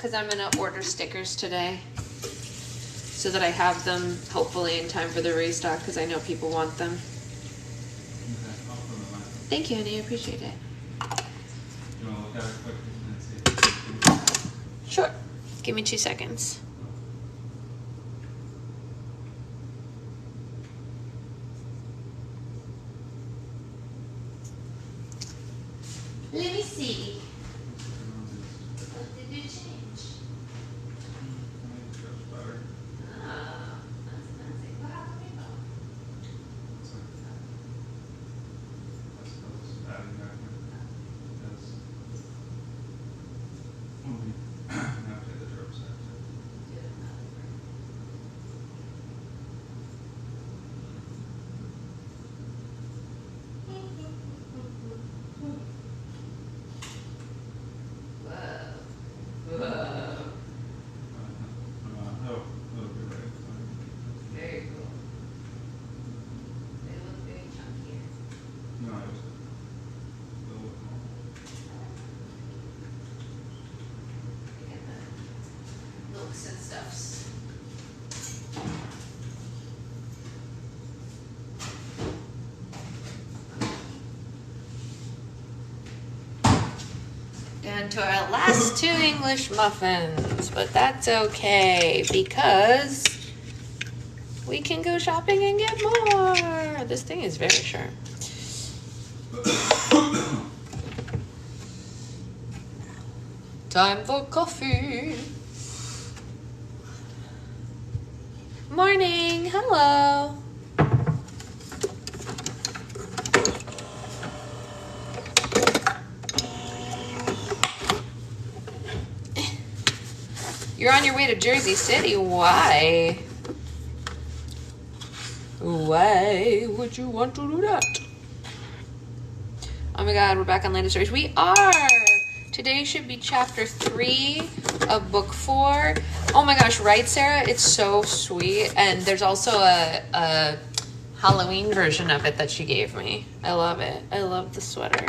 because I'm gonna order stickers today so that I have them hopefully in time for the restock because I know people want them. Okay, I'll put them on. Thank you, honey. I appreciate it. You want to look at it quick and see if it's Sure. Give me 2 seconds. Let me see. What did you change? better. That's fancy. What happened? That's adding back in. That's only after the drop set. That'll be right. Very cool. They look very chunky. No, it was a little bit more. Get the milks and stuffs. Down to our last 2 English muffins, but that's okay because we can go shopping and get more. This thing is very sharp. Time for coffee. Morning. Hello. You're on your way to Jersey City. Why? Why would you want to do that? Oh my god, we're back on Land of Stories. We are! Today should be chapter 3 of book 4. Oh my gosh, right, Sarah? It's so sweet. And there's also a Halloween version of it that she gave me. I love it. I love the sweater.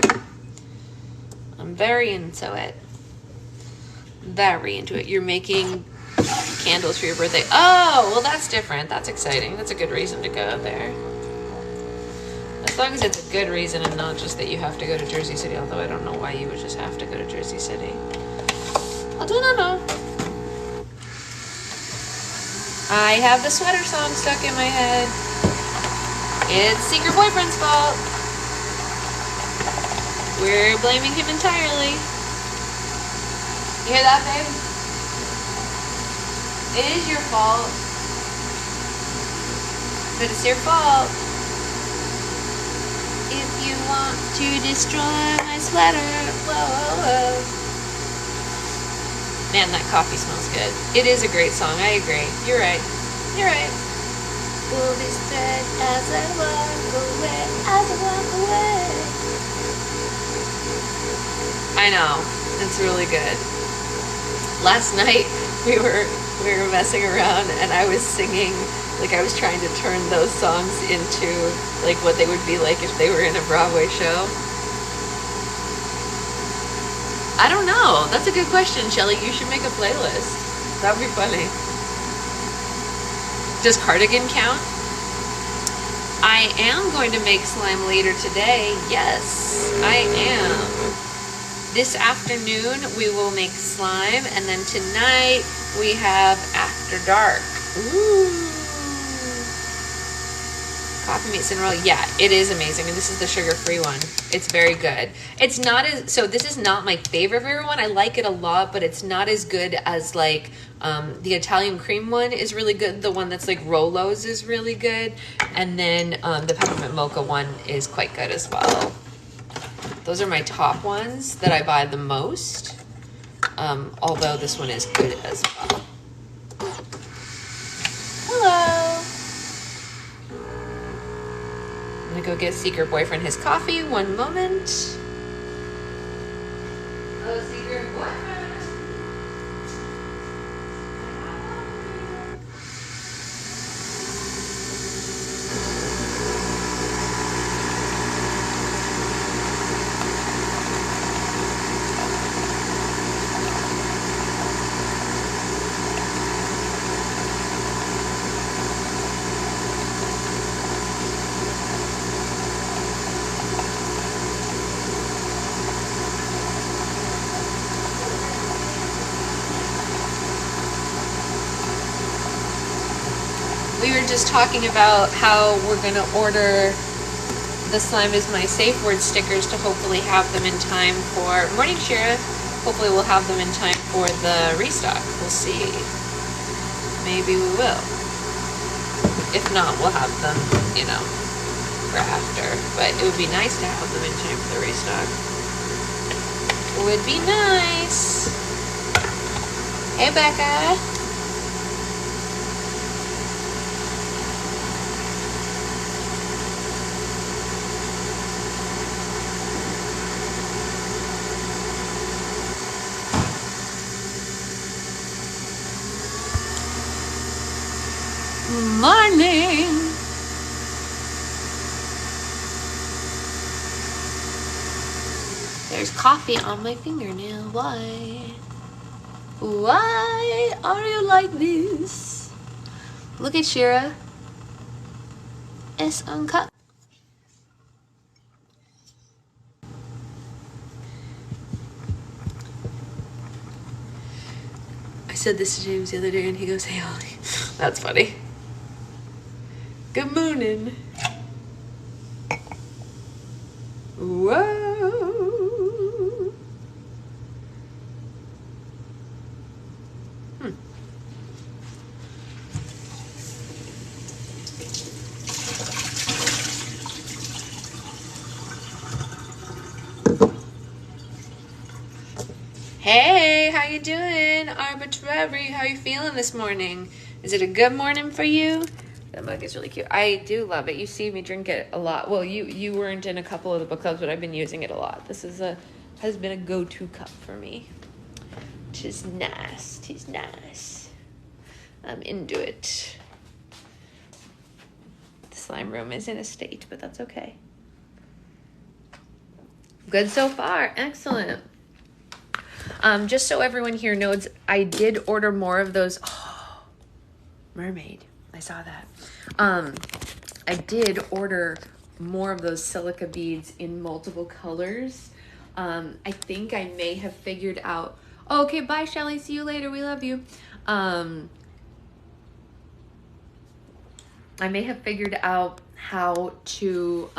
I'm very into it. Very into it. You're making candles for your birthday. Oh, well, that's different. That's exciting. That's a good reason to go there. As long as it's a good reason and not just that you have to go to Jersey City, although I don't know why you would just have to go to Jersey City. I do not know. I have the sweater song stuck in my head. It's Secret Boyfriend's fault. We're blaming him entirely. You hear that, babe? It is your fault. But it's your fault. If you want to destroy my sweater, whoa, whoa, whoa. Man, that coffee smells good. It is a great song. I agree. You're right. You're right. Pull this thread as I walk away, as I walk away. I know. It's really good. Last night we were messing around and I was singing, like I was trying to turn those songs into like what they would be like if they were in a Broadway show. I don't know. That's a good question, Shelly. You should make a playlist. That would be funny. Does Cardigan count? I am going to make slime later today. Yes, I am. This afternoon we will make slime, and then tonight we have After Dark. Ooh. Coffee meets cinnamon roll. Yeah, it is amazing, and this is the sugar-free one. It's very good. It's not as, so this is not my favorite one. I like it a lot, but it's not as good as like the Italian cream one is really good. The one that's like Rolo's is really good, and then the peppermint mocha one is quite good as well. Those are my top ones that I buy the most, although this one is good as well. Hello. I'm gonna go get Secret Boyfriend his coffee. One moment. Oh, Secret Boyfriend. we were just talking about how we're going to order the Slime is My Safe Word stickers to hopefully have them in time for Morning Shira. Hopefully we'll have them in time for the restock. We'll see. Maybe we will. If not, we'll have them, you know, for after. But it would be nice to have them in time for the restock. It would be nice. Hey, Becca. Morning. There's coffee on my fingernail. Why? Why are you like this? Look at Shira. It's uncut. I said this to James the other day and he goes, "Hey, Ollie." That's funny. Good morning. Whoa. Hey, how you doing? Arbitrary, how you feeling this morning? Is it a good morning for you? That mug is really cute. I do love it. You see me drink it a lot. Well, you weren't in a couple of the book clubs, but I've been using it a lot. This has been a go-to cup for me. Tis nice. Tis nice. I'm into it. The slime room is in a state, but that's okay. Good so far. Excellent. Just so everyone here knows, I did order more of those. Oh, mermaid. I saw that. I did order more of those silica beads in multiple colors. I think I may have figured out. Oh, okay, bye, Shelly. See you later. We love you. I may have figured out how to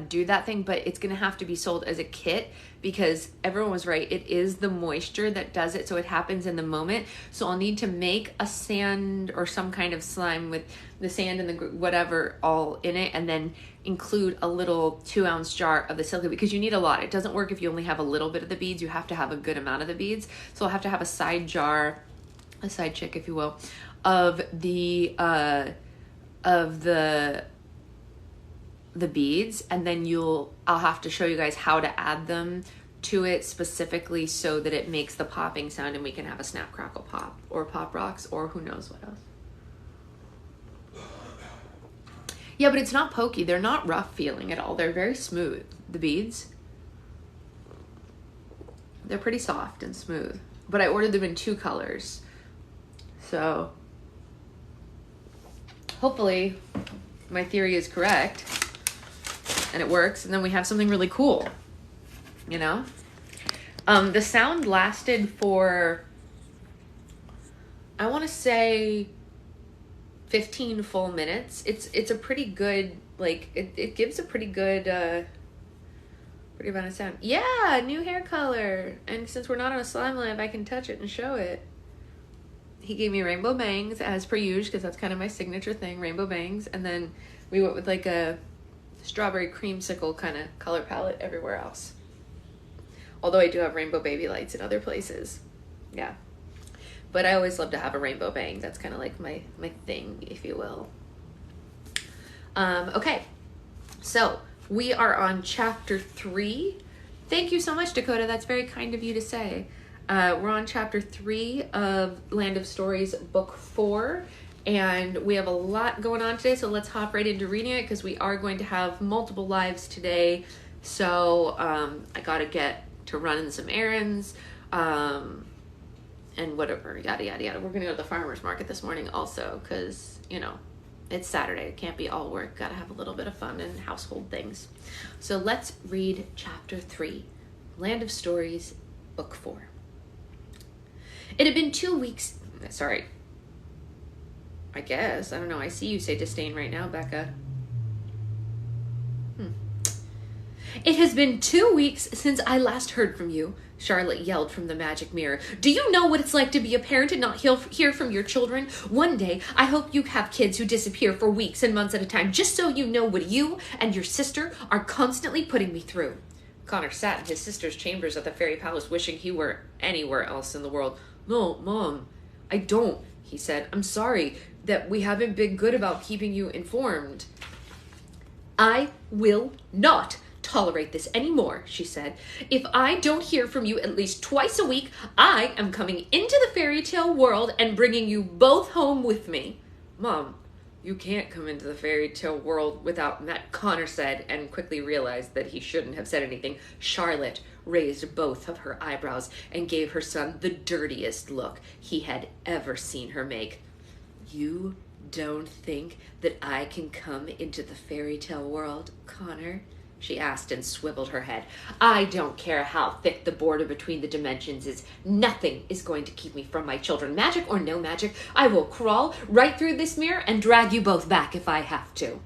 do that thing, but it's gonna have to be sold as a kit because everyone was right. It is the moisture that does it, so it happens in the moment. So I'll need to make a sand or some kind of slime with the sand and the whatever all in it, and then include a little 2-ounce jar of the silica because you need a lot. It doesn't work if you only have a little bit of the beads. You have to have a good amount of the beads. So I'll have to have a side jar, a side chick, if you will, of the beads, and then I'll have to show you guys how to add them to it specifically so that it makes the popping sound and we can have a snap crackle pop or pop rocks or who knows what else. Yeah, but it's not pokey. They're not rough feeling at all. They're very smooth. The beads, they're pretty soft and smooth, but I ordered them in 2 colors. So hopefully my theory is correct and it works, and then we have something really cool, you know? The sound lasted for, I want to say 15 full minutes. It's a pretty good, like, it gives a pretty good amount of sound. Yeah, new hair color. And since we're not on a slime live, I can touch it and show it. He gave me rainbow bangs as per usual because that's kind of my signature thing, rainbow bangs. And then we went with like a strawberry creamsicle kind of color palette everywhere else. Although I do have rainbow baby lights in other places. Yeah. But I always love to have a rainbow bang. That's kind of like my thing, if you will. Okay. So we are on chapter 3. Thank you so much, Dakota. That's very kind of you to say. We're on chapter 3 of Land of Stories, book 4. And we have a lot going on today, so let's hop right into reading it because we are going to have multiple lives today. So I got to get to running some errands and whatever, yada, yada, yada. We're going to go to the farmer's market this morning also because, you know, it's Saturday. It can't be all work. Got to have a little bit of fun and household things. So let's read chapter 3, Land of Stories, book 4. It had been 2 weeks. Sorry. I guess. I don't know. I see you say disdain right now, Becca. It has been 2 weeks since I last heard from you, Charlotte yelled from the magic mirror. Do you know what it's like to be a parent and not hear from your children? One day, I hope you have kids who disappear for weeks and months at a time, just so you know what you and your sister are constantly putting me through. Connor sat in his sister's chambers at the fairy palace, wishing he were anywhere else in the world. No, Mom, I don't, he said. I'm sorry that we haven't been good about keeping you informed. I will not tolerate this anymore, she said. If I don't hear from you at least twice a week, I am coming into the fairy tale world and bringing you both home with me. Mom, you can't come into the fairy tale world without Matt, Connor said, and quickly realized that he shouldn't have said anything. Charlotte raised both of her eyebrows and gave her son the dirtiest look he had ever seen her make. You don't think that I can come into the fairy tale world, Connor? She asked and swiveled her head. I don't care how thick the border between the dimensions is. Nothing is going to keep me from my children. Magic or no magic, I will crawl right through this mirror and drag you both back if I have to.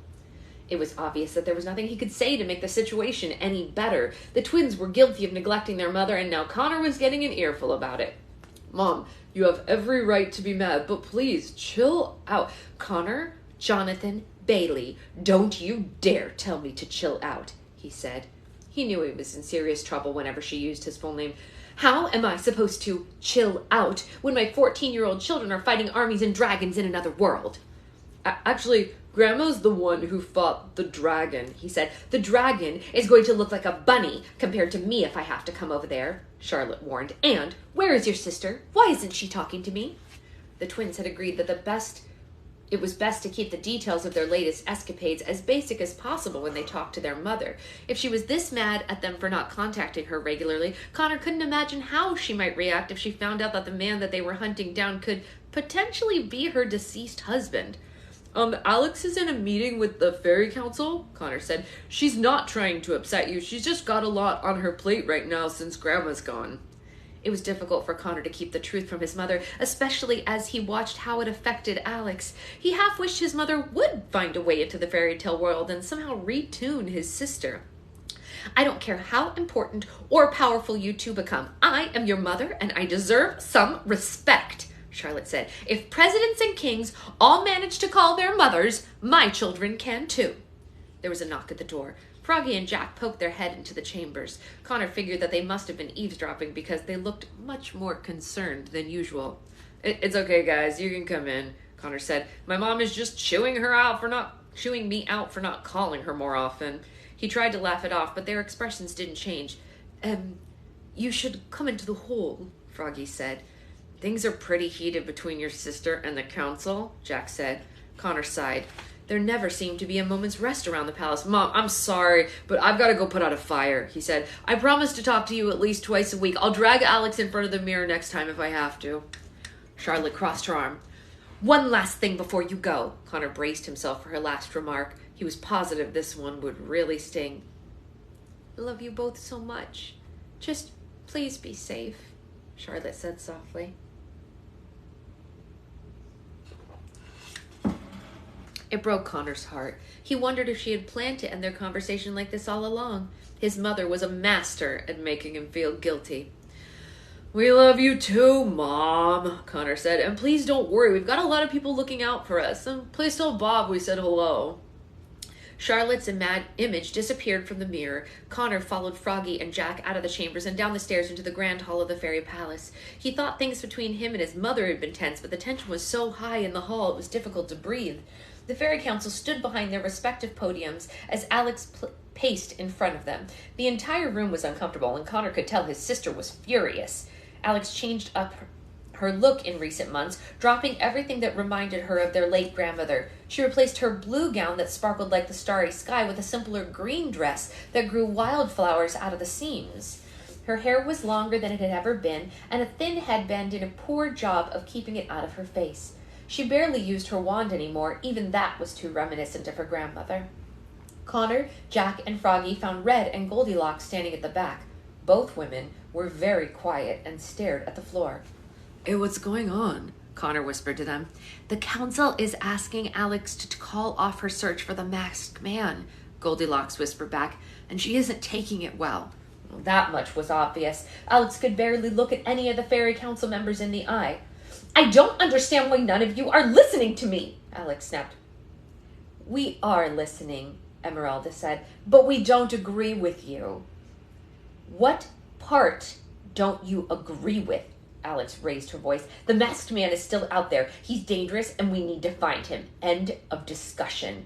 It was obvious that there was nothing he could say to make the situation any better. The twins were guilty of neglecting their mother, and now Connor was getting an earful about it. Mom, you have every right to be mad, but please chill out. Connor, Jonathan, Bailey, don't you dare tell me to chill out, he said. He knew he was in serious trouble whenever she used his full name. How am I supposed to chill out when my 14-year-old children are fighting armies and dragons in another world? Actually, Grandma's the one who fought the dragon, he said. The dragon is going to look like a bunny compared to me if I have to come over there, Charlotte warned. And where is your sister? Why isn't she talking to me? The twins had agreed that it was best to keep the details of their latest escapades as basic as possible when they talked to their mother. If she was this mad at them for not contacting her regularly, Connor couldn't imagine how she might react if she found out that the man that they were hunting down could potentially be her deceased husband. Alex is in a meeting with the fairy council, Connor said. She's not trying to upset you. She's just got a lot on her plate right now since Grandma's gone. It was difficult for Connor to keep the truth from his mother, especially as he watched how it affected Alex. He half wished his mother would find a way into the fairy tale world and somehow retune his sister. I don't care how important or powerful you two become. I am your mother, and I deserve some respect, Charlotte said. If presidents and kings all manage to call their mothers, my children can too. There was a knock at the door. Froggy and Jack poked their head into the chambers. Connor figured that they must have been eavesdropping because they looked much more concerned than usual. It's okay, guys. You can come in, Connor said. My mom is just chewing me out for not calling her more often. He tried to laugh it off, but their expressions didn't change. You should come into the hall, Froggy said. Things are pretty heated between your sister and the council, Jack said. Connor sighed. There never seemed to be a moment's rest around the palace. Mom, I'm sorry, but I've got to go put out a fire, he said. I promise to talk to you at least twice a week. I'll drag Alex in front of the mirror next time if I have to. Charlotte crossed her arm. One last thing before you go. Connor braced himself for her last remark. He was positive this one would really sting. I love you both so much. Just please be safe, Charlotte said softly. It broke Connor's heart. He wondered if she had planned to end their conversation like this all along. His mother was a master at making him feel guilty. We love you too, Mom, Connor said. And please don't worry. We've got a lot of people looking out for us. And please tell Bob we said hello. Charlotte's image disappeared from the mirror. Connor followed Froggy and Jack out of the chambers and down the stairs into the grand hall of the fairy palace. He thought things between him and his mother had been tense, but the tension was so high in the hall it was difficult to breathe. The fairy council stood behind their respective podiums as Alex paced in front of them. The entire room was uncomfortable, and Connor could tell his sister was furious. Alex changed up her look in recent months, dropping everything that reminded her of their late grandmother. She replaced her blue gown that sparkled like the starry sky with a simpler green dress that grew wildflowers out of the seams. Her hair was longer than it had ever been, and a thin headband did a poor job of keeping it out of her face. She barely used her wand anymore. Even that was too reminiscent of her grandmother. Connor, Jack, and Froggy found Red and Goldilocks standing at the back. Both women were very quiet and stared at the floor. Hey, what's going on? Connor whispered to them. The council is asking Alex to call off her search for the masked man, Goldilocks whispered back, and she isn't taking it well. That much was obvious. Alex could barely look at any of the fairy council members in the eye. I don't understand why none of you are listening to me, Alex snapped. We are listening, Emeralda said, but we don't agree with you. What part don't you agree with? Alex raised her voice. The masked man is still out there. He's dangerous and we need to find him. End of discussion.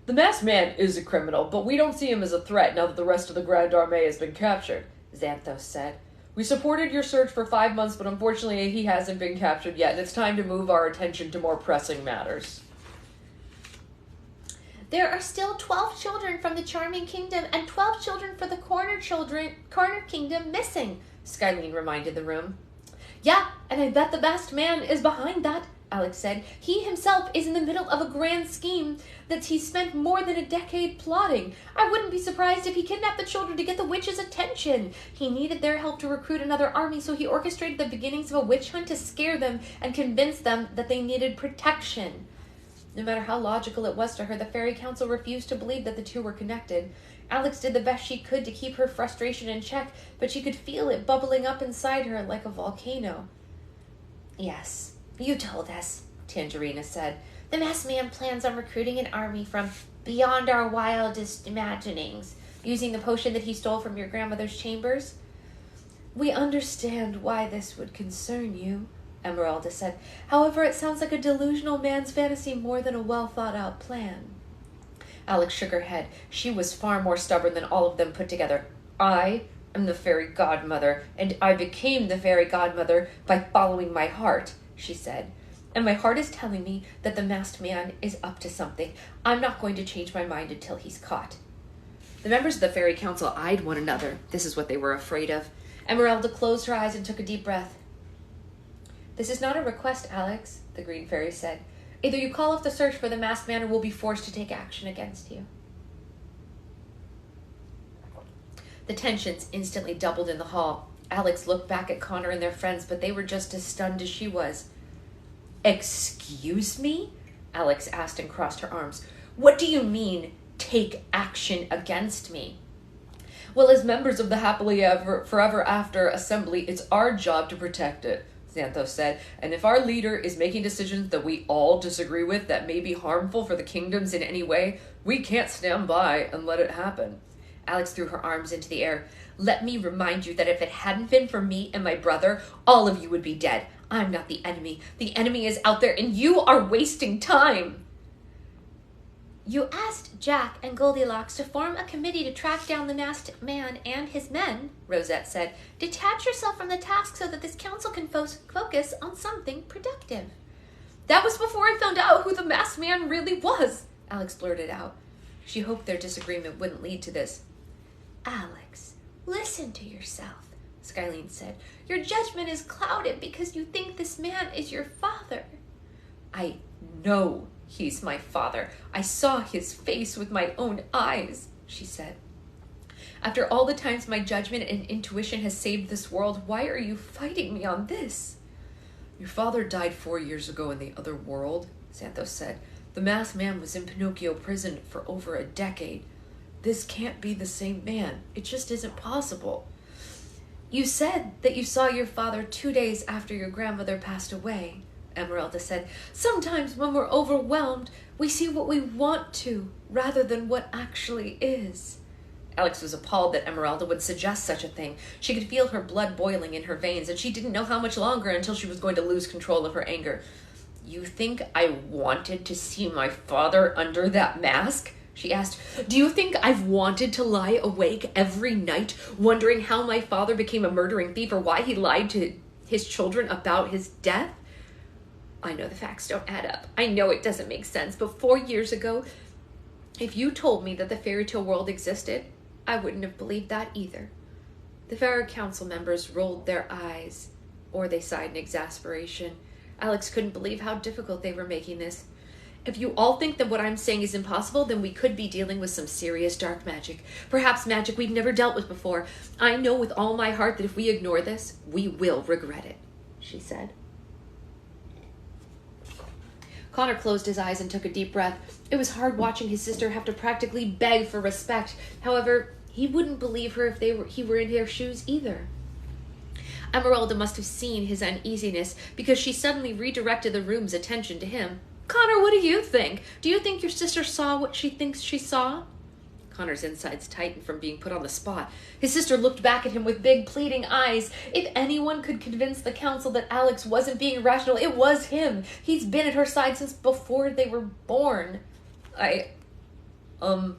The masked man is a criminal, but we don't see him as a threat now that the rest of the Grand Armée has been captured, Xanthos said. We supported your search for 5 months, but unfortunately he hasn't been captured yet, and it's time to move our attention to more pressing matters. There are still 12 children from the Charming Kingdom and 12 children for the Corner Kingdom missing, Skylene reminded the room. Yeah, and I bet the masked man is behind that, Alex said. He himself is in the middle of a grand scheme that he spent more than a decade plotting. I wouldn't be surprised if he kidnapped the children to get the witches' attention. He needed their help to recruit another army, so he orchestrated the beginnings of a witch hunt to scare them and convince them that they needed protection. No matter how logical it was to her, the Fairy Council refused to believe that the two were connected. Alex did the best she could to keep her frustration in check, but she could feel it bubbling up inside her like a volcano. Yes, you told us, Tangerina said. The masked man plans on recruiting an army from beyond our wildest imaginings, using the potion that he stole from your grandmother's chambers. We understand why this would concern you, Emeralda said. However, it sounds like a delusional man's fantasy more than a well-thought-out plan. Alex shook her head. She was far more stubborn than all of them put together. I am the fairy godmother, and I became the fairy godmother by following my heart, she said. And my heart is telling me that the masked man is up to something. I'm not going to change my mind until he's caught. The members of the Fairy Council eyed one another. This is what they were afraid of. Emeralda closed her eyes and took a deep breath. This is not a request, Alex, the Green Fairy said. Either you call off the search for the masked man or we'll be forced to take action against you. The tensions instantly doubled in the hall. Alex looked back at Connor and their friends, but they were just as stunned as she was. Excuse me? Alex asked and crossed her arms. What do you mean, take action against me? Well, as members of the Happily Forever After Assembly, it's our job to protect it, Xanthos said, and if our leader is making decisions that we all disagree with that may be harmful for the kingdoms in any way, we can't stand by and let it happen. Alex threw her arms into the air. Let me remind you that if it hadn't been for me and my brother, all of you would be dead. I'm not the enemy. The enemy is out there, and you are wasting time. You asked Jack and Goldilocks to form a committee to track down the masked man and his men, Rosette said. Detach yourself from the task so that this council can focus on something productive. That was before I found out who the masked man really was, Alex blurted out. She hoped their disagreement wouldn't lead to this. Alex, listen to yourself, Skylene said. Your judgment is clouded because you think this man is your father. I know he's my father. I saw his face with my own eyes, she said. After all the times my judgment and intuition has saved this world, why are you fighting me on this? Your father died 4 years ago in the other world, Xanthos said. The masked man was in Pinocchio prison for over a decade. This can't be the same man. It just isn't possible. You said that you saw your father 2 days after your grandmother passed away, Emeralda said. Sometimes when we're overwhelmed, we see what we want to rather than what actually is. Alex was appalled that Emeralda would suggest such a thing. She could feel her blood boiling in her veins, and she didn't know how much longer until she was going to lose control of her anger. You think I wanted to see my father under that mask? She asked. Do you think I've wanted to lie awake every night, wondering how my father became a murdering thief or why he lied to his children about his death? I know the facts don't add up. I know it doesn't make sense, but 4 years ago, if you told me that the fairy tale world existed, I wouldn't have believed that either. The Fairy Council members rolled their eyes, or they sighed in exasperation. Alex couldn't believe how difficult they were making this. If you all think that what I'm saying is impossible, then we could be dealing with some serious dark magic. Perhaps magic we've never dealt with before. I know with all my heart that if we ignore this, we will regret it, she said. Connor closed his eyes and took a deep breath. It was hard watching his sister have to practically beg for respect. However, he wouldn't believe her if he were in her shoes either. Emeralda must have seen his uneasiness because she suddenly redirected the room's attention to him. Connor, what do you think? Do you think your sister saw what she thinks she saw? Connor's insides tightened from being put on the spot. His sister looked back at him with big, pleading eyes. If anyone could convince the council that Alex wasn't being irrational, it was him. He's been at her side since before they were born. I don't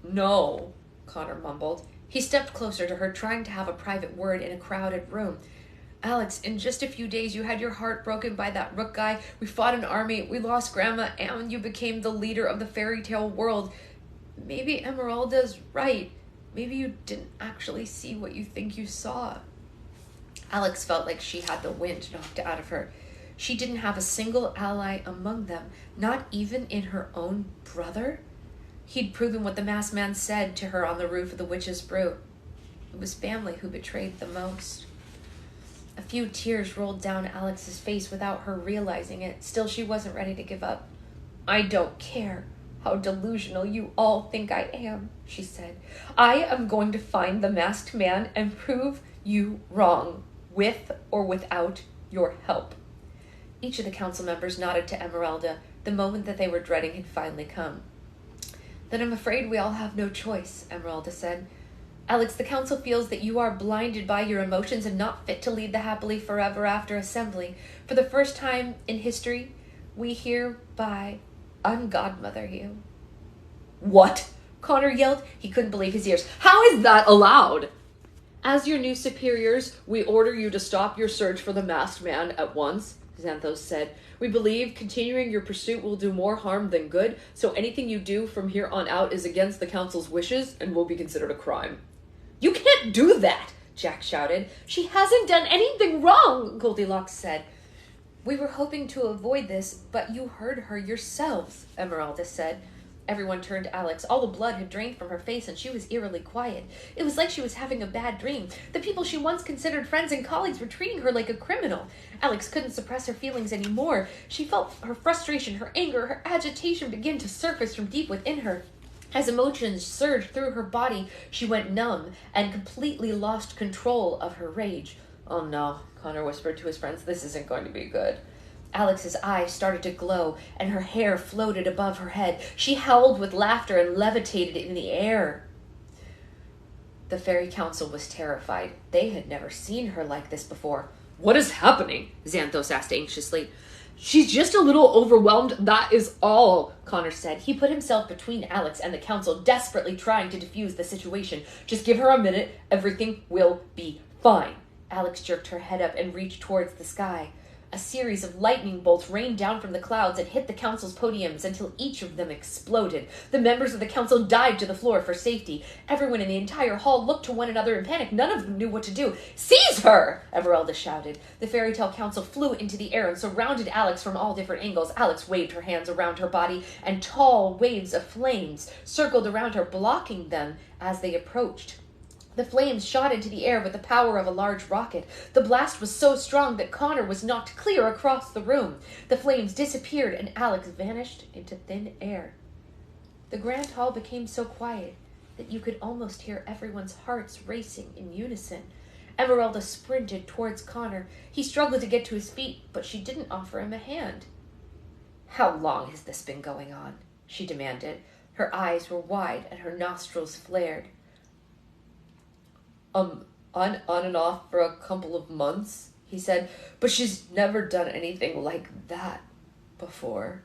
know, Connor mumbled. He stepped closer to her, trying to have a private word in a crowded room. Alex, in just a few days, you had your heart broken by that Rook guy. We fought an army, we lost Grandma, and you became the leader of the fairy tale world. Maybe Emeralda's right. Maybe you didn't actually see what you think you saw. Alex felt like she had the wind knocked out of her. She didn't have a single ally among them, not even in her own brother. He'd proven what the masked man said to her on the roof of the Witch's Brew. It was family who betrayed the most. A few tears rolled down Alex's face without her realizing it. Still, she wasn't ready to give up. I don't care how delusional you all think I am, she said. I am going to find the masked man and prove you wrong, with or without your help. Each of the council members nodded to Emeralda. The moment that they were dreading had finally come. Then I'm afraid we all have no choice, Emeralda said. Alex, the council feels that you are blinded by your emotions and not fit to lead the happily forever after assembly. For the first time in history, we hereby ungodmother you. What? Connor yelled. He couldn't believe his ears. How is that allowed? As your new superiors, we order you to stop your search for the masked man at once, Xanthos said. We believe continuing your pursuit will do more harm than good, so anything you do from here on out is against the council's wishes and will be considered a crime. You can't do that, Jack shouted. She hasn't done anything wrong, Goldilocks said. We were hoping to avoid this, but you heard her yourselves, Emeralda said. Everyone turned to Alex. All the blood had drained from her face, and she was eerily quiet. It was like she was having a bad dream. The people she once considered friends and colleagues were treating her like a criminal. Alex couldn't suppress her feelings anymore. She felt her frustration, her anger, her agitation begin to surface from deep within her. As emotions surged through her body, she went numb and completely lost control of her rage. Oh no, Connor whispered to his friends, this isn't going to be good. Alex's eyes started to glow, and her hair floated above her head. She howled with laughter and levitated in the air. The Fairy Council was terrified. They had never seen her like this before. What is happening? Xanthos asked anxiously. She's just a little overwhelmed, that is all, Connor said. He put himself between Alex and the council, desperately trying to defuse the situation. Just give her a minute, everything will be fine. Alex jerked her head up and reached towards the sky. A series of lightning bolts rained down from the clouds and hit the council's podiums until each of them exploded. The members of the council dived to the floor for safety. Everyone in the entire hall looked to one another in panic. None of them knew what to do. Seize her! Emeralda shouted. The fairy tale council flew into the air and surrounded Alex from all different angles. Alex waved her hands around her body, and tall waves of flames circled around her, blocking them as they approached. The flames shot into the air with the power of a large rocket. The blast was so strong that Connor was knocked clear across the room. The flames disappeared and Alex vanished into thin air. The grand hall became so quiet that you could almost hear everyone's hearts racing in unison. Emeralda sprinted towards Connor. He struggled to get to his feet, but she didn't offer him a hand. How long has this been going on? She demanded. Her eyes were wide and her nostrils flared. On and off for a couple of months, he said, but she's never done anything like that before.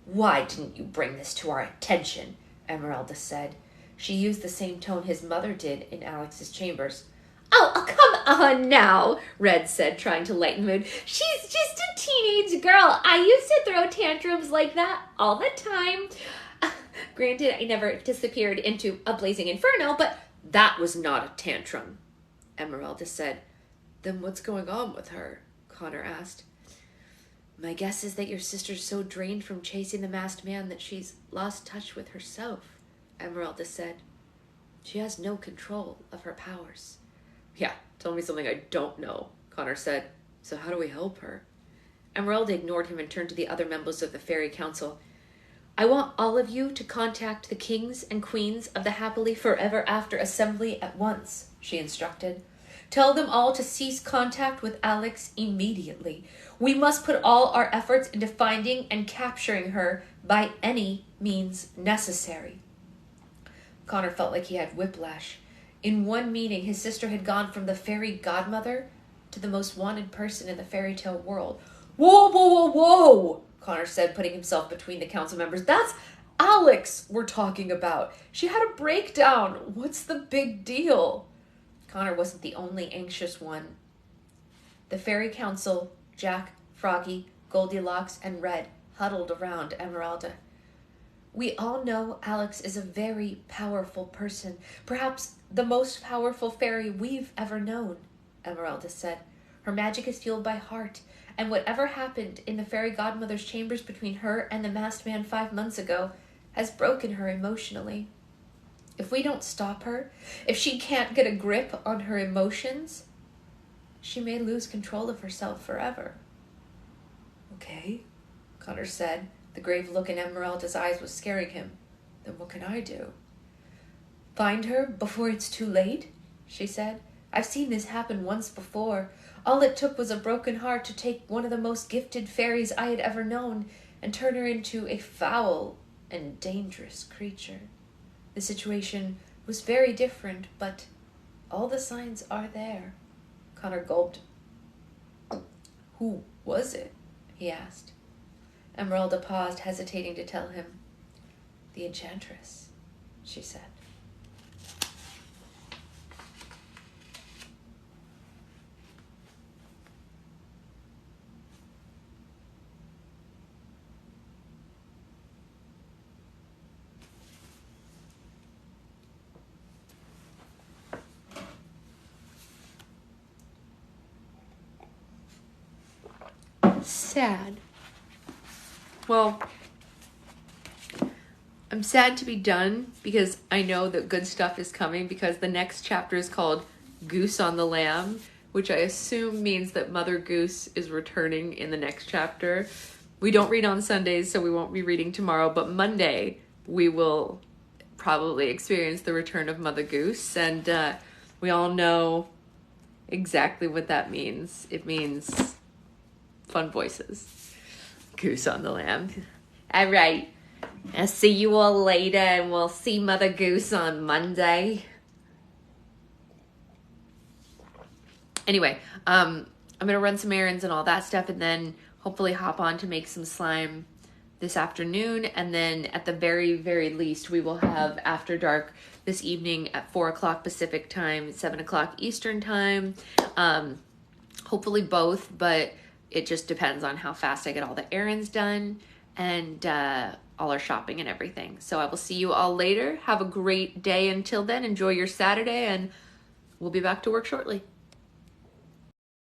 Why didn't you bring this to our attention? Emeralda said. She used the same tone his mother did in Alex's chambers. Oh, come on now, Red said, trying to lighten the mood. She's just a teenage girl. I used to throw tantrums like that all the time. Granted, I never disappeared into a blazing inferno, but that was not a tantrum, Emeralda said. Then what's going on with her? Connor asked. My guess is that your sister's so drained from chasing the masked man that she's lost touch with herself, Emeralda said. She has no control of her powers. Yeah, tell me something I don't know, Connor said. So how do we help her? Emeralda ignored him and turned to the other members of the fairy council. I want all of you to contact the kings and queens of the Happily Forever After Assembly at once, she instructed. Tell them all to cease contact with Alex immediately. We must put all our efforts into finding and capturing her by any means necessary. Connor felt like he had whiplash. In one meeting, his sister had gone from the fairy godmother to the most wanted person in the fairy tale world. Whoa, whoa, whoa, whoa, Connor said, putting himself between the council members. That's Alex we're talking about. She had a breakdown. What's the big deal? Connor wasn't the only anxious one. The fairy council, Jack, Froggy, Goldilocks, and Red huddled around Emeralda. We all know Alex is a very powerful person, perhaps the most powerful fairy we've ever known, Emeralda said. Her magic is fueled by heart, and whatever happened in the fairy godmother's chambers between her and the masked man 5 months ago has broken her emotionally. If we don't stop her, if she can't get a grip on her emotions, she may lose control of herself forever. Okay, Connor said. The grave look in Emeralda's eyes was scaring him. Then what can I do? Find her before it's too late, she said. I've seen this happen once before. All it took was a broken heart to take one of the most gifted fairies I had ever known and turn her into a foul and dangerous creature. The situation was very different, but all the signs are there. Connor gulped. Who was it? He asked. Emeralda paused, hesitating to tell him. The Enchantress, she said. Sad. Well, I'm sad to be done because I know that good stuff is coming, because the next chapter is called Goose on the Lamb, which I assume means that Mother Goose is returning in the next chapter. We don't read on Sundays, so we won't be reading tomorrow, but Monday we will probably experience the return of Mother Goose, and we all know exactly what that means. It means fun voices. Goose on the Lamb. All right. I'll see you all later, and we'll see Mother Goose on Monday. Anyway, I'm going to run some errands and all that stuff, and then hopefully hop on to make some slime this afternoon. And then at the very, very least, we will have After Dark this evening at 4 o'clock Pacific time, 7 o'clock Eastern time. Hopefully both, but it just depends on how fast I get all the errands done and all our shopping and everything. So I will see you all later. Have a great day until then. Enjoy your Saturday, and we'll be back to work shortly.